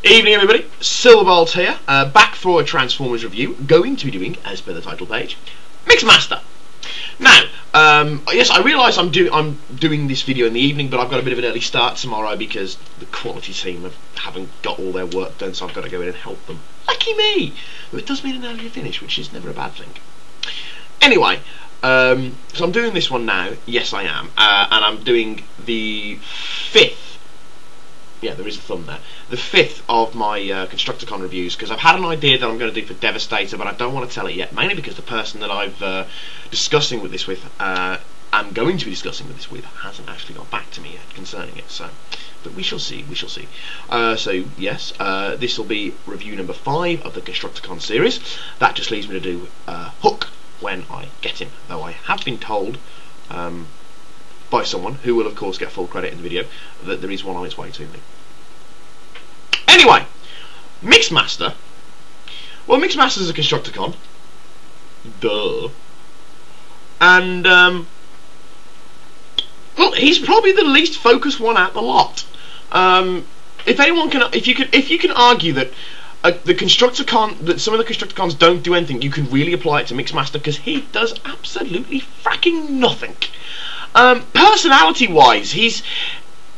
Evening everybody, Silverbolt here, back for a Transformers review, going to be doing, as per the title page, Mixmaster. Now, yes, I realise I'm doing this video in the evening, but I've got a bit of an early start tomorrow because the quality team haven't got all their work done, so I've got to go in and help them. Lucky me! But it does mean an earlier finish, which is never a bad thing. Anyway, so I'm doing this one now, yes I am, and I'm doing the 5th. Yeah, there is a thumb there. The 5th of my Constructicon reviews, because I've had an idea that I'm going to do for Devastator, but I don't want to tell it yet, mainly because the person that I'm going to be discussing with this with, hasn't actually got back to me yet concerning it, so, but we shall see, so yes, this will be review number 5 of the Constructicon series. That just leaves me to do Hook when I get him, though I have been told, by someone, who will of course get full credit in the video, that there is one on its way to me. Anyway, Mixmaster. Well, Mixmaster is a Constructicon. Duh. And, well, he's probably the least focused one out the lot. If you can argue that the Constructicon, that some of the Constructicons don't do anything, you can really apply it to Mixmaster, because he does absolutely fracking nothing. Personality-wise, he's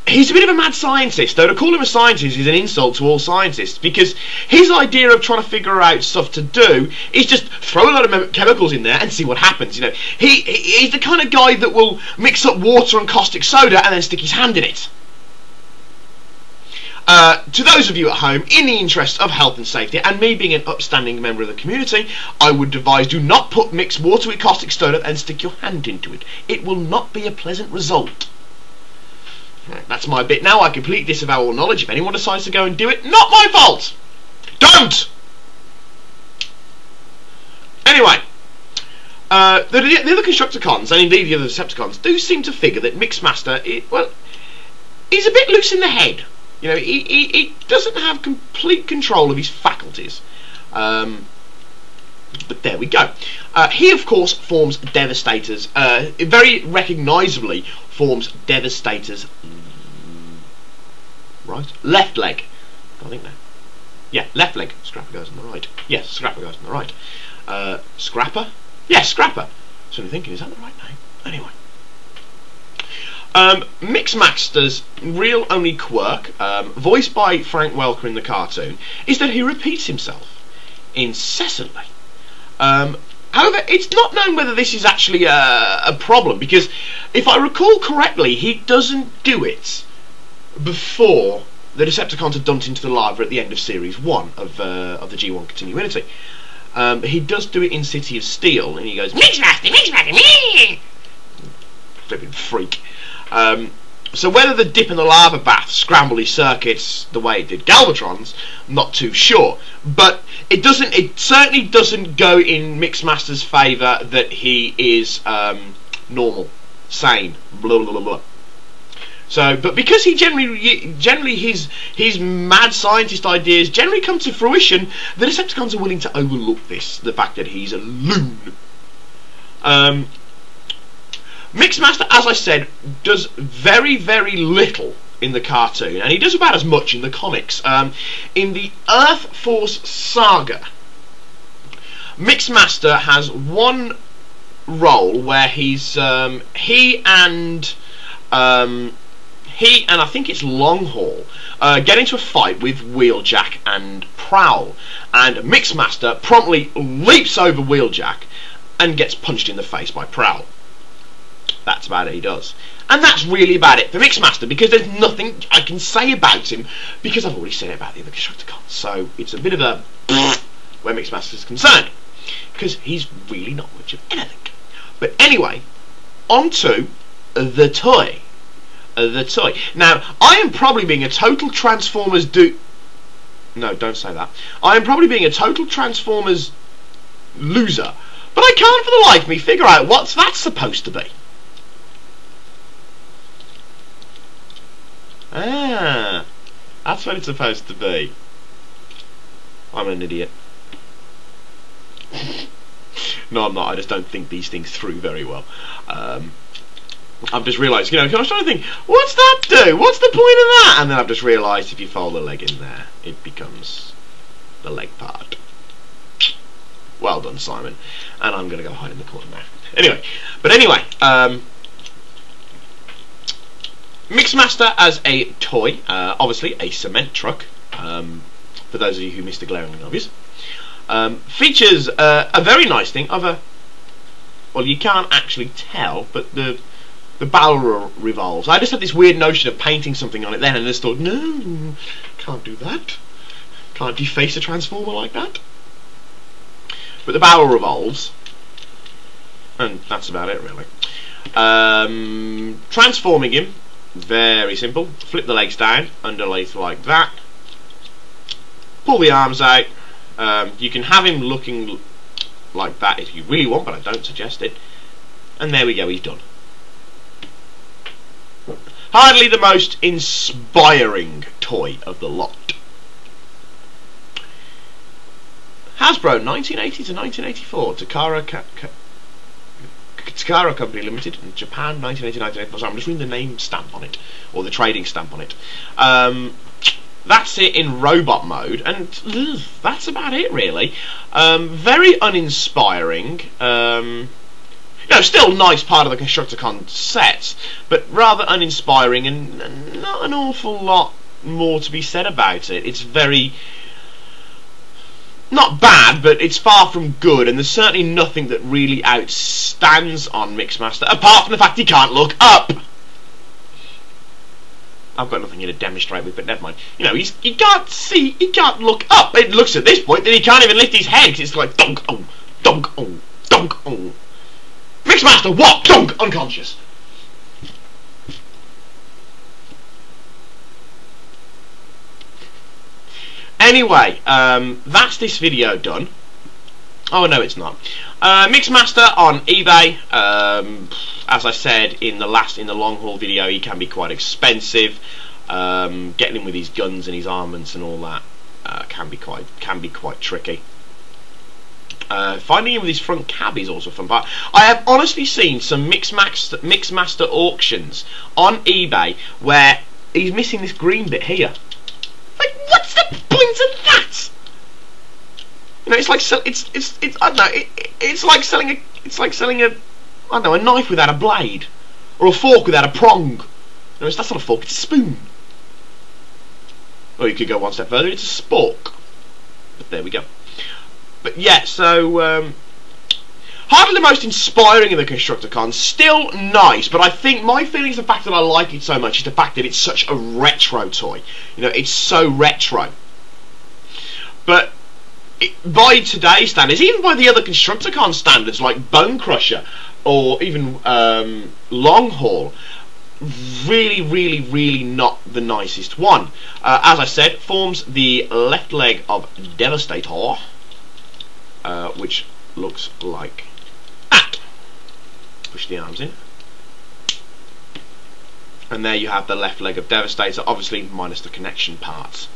a bit of a mad scientist, though to call him a scientist is an insult to all scientists, because his idea of trying to figure out stuff to do is just throw a lot of chemicals in there and see what happens. You know, he's the kind of guy that will mix up water and caustic soda and then stick his hand in it. To those of you at home, in the interest of health and safety, and me being an upstanding member of the community, I would advise do not put mixed water with caustic soda and stick your hand into it. It will not be a pleasant result. Right, that's my bit now. I completely disavow all knowledge. If anyone decides to go and do it, not my fault! Don't! Anyway, the other Constructicons, and indeed the other Decepticons, do seem to figure that Mixmaster, he's a bit loose in the head. You know, he doesn't have complete control of his faculties. But there we go. He, of course, forms Devastator's, very recognisably forms Devastator's left leg. I think that. Yeah, left leg. Scrapper goes on the right. Yes, Scrapper goes on the right. Scrapper? Yes, Scrapper. So I'm thinking, is that the right name? Anyway. Mixmaster's real only quirk, voiced by Frank Welker in the cartoon, is that he repeats himself incessantly. However, it's not known whether this is actually a problem, because if I recall correctly, he doesn't do it before the Decepticons are dumped into the lava at the end of Series 1 of the G1 continuity. He does do it in City of Steel, and he goes, Mixmaster, Mixmaster, me! Flipping freak. So whether the dip in the lava bath scrambled his circuits the way it did Galvatron's, not too sure. But it certainly doesn't go in Mixmaster's favour that he is normal, sane, blah blah blah blah. So, but because he generally his mad scientist ideas generally come to fruition, the Decepticons are willing to overlook this, the fact that he's a loon. Mixmaster, as I said, does very, very little in the cartoon, and he does about as much in the comics. In the Earth Force Saga, Mixmaster has one role where he's he and I think it's Longhaul get into a fight with Wheeljack and Prowl, and Mixmaster promptly leaps over Wheeljack and gets punched in the face by Prowl. That's about it he does. And that's really about it for Mixmaster, because there's nothing I can say about him, because I've already said it about the other Constructicons. So it's a bit of a where Mixmaster is concerned, because he's really not much of anything. But anyway, on to the toy. The toy. Now, I am probably being a total Transformers No, don't say that. I am probably being a total Transformers loser, but I can't for the life of me figure out what that's supposed to be. Ah, that's what it's supposed to be. I'm an idiot. No, I'm not. I just don't think these things through very well. I've just realised, I was trying to think, what's that do? What's the point of that? And then I've just realised if you fold the leg in there, it becomes the leg part. Well done, Simon. And I'm going to go hide in the corner now. Anyway, Mixmaster as a toy, obviously a cement truck, for those of you who missed the glaringly obvious. Features a very nice thing of a, well, you can't actually tell, but the barrel revolves. I just had this weird notion of painting something on it then, and I just thought, no, can't do that. Can't deface a transformer like that. But the barrel revolves, and that's about it, really. Transforming him, very simple. Flip the legs down, underneath like that. Pull the arms out. You can have him looking like that if you really want, but I don't suggest it. And there we go, he's done. Hardly the most inspiring toy of the lot. Hasbro, 1980 to 1984. Takara Company Limited in Japan, 1980-1984. Sorry, I'm just reading the name stamp on it, or the trading stamp on it. That's it in robot mode, and that's about it, really. Very uninspiring. Still nice part of the Constructicon sets, but rather uninspiring, and not an awful lot more to be said about it. It's very, not bad, but it's far from good, and there's certainly nothing that really outstands on Mixmaster, apart from the fact he can't look up. I've got nothing here to demonstrate with, but never mind. He can't see, he can't look up. It looks at this point that he can't even lift his head, because it's like dunk, oh, dunk, oh, dunk, oh. Mixmaster, what? Dunk, unconscious. Anyway, that's this video done. Oh no, it's not. Mixmaster on eBay. As I said in the long haul video, he can be quite expensive. Getting him with his guns and his armaments and all that can be quite tricky. Finding him with his front cab is also a fun part. I have honestly seen some Mixmaster auctions on eBay where he's missing this green bit here. Like, what's the point of that? It's like I don't know. It's like selling a I don't know, a knife without a blade, or a fork without a prong. That's not a fork. It's a spoon. Or you could go one step further. It's a spork. But there we go. But yeah, so hardly the most inspiring of the Constructicons. Still nice, but I think my feelings, the fact that I like it so much, is the fact that it's such a retro toy. It's so retro. But by today's standards, even by the other Constructicon standards like Bone Crusher or even Long Haul, really not the nicest one. As I said, forms the left leg of Devastator, which looks like that. Push the arms in, and there you have the left leg of Devastator, obviously minus the connection parts.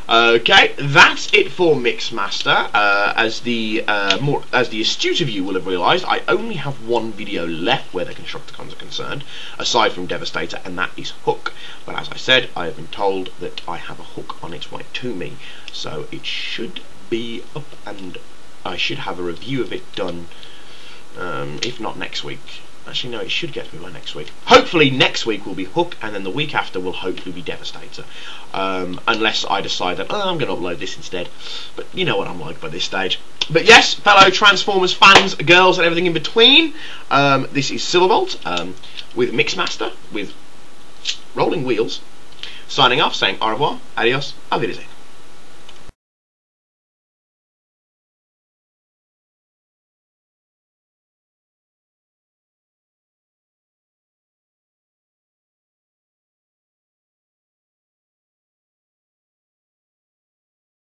Okay, that's it for Mixmaster. As the astute of you will have realised, I only have one video left where the Constructicons are concerned, aside from Devastator, and that is Hook. But as I said, I have been told that I have a Hook on its way to me, so it should be up, and I should have a review of it done, if not next week. Actually, no, it should get to me by next week. Hopefully next week will be Hook, and then the week after will hopefully be Devastator. Unless I decide that, I'm going to upload this instead. But you know what I'm like by this stage. But yes, fellow Transformers fans, girls, and everything in between, this is Silverbolt, with Mixmaster, with Rolling Wheels, signing off, saying au revoir, adios, auf Wiedersehen.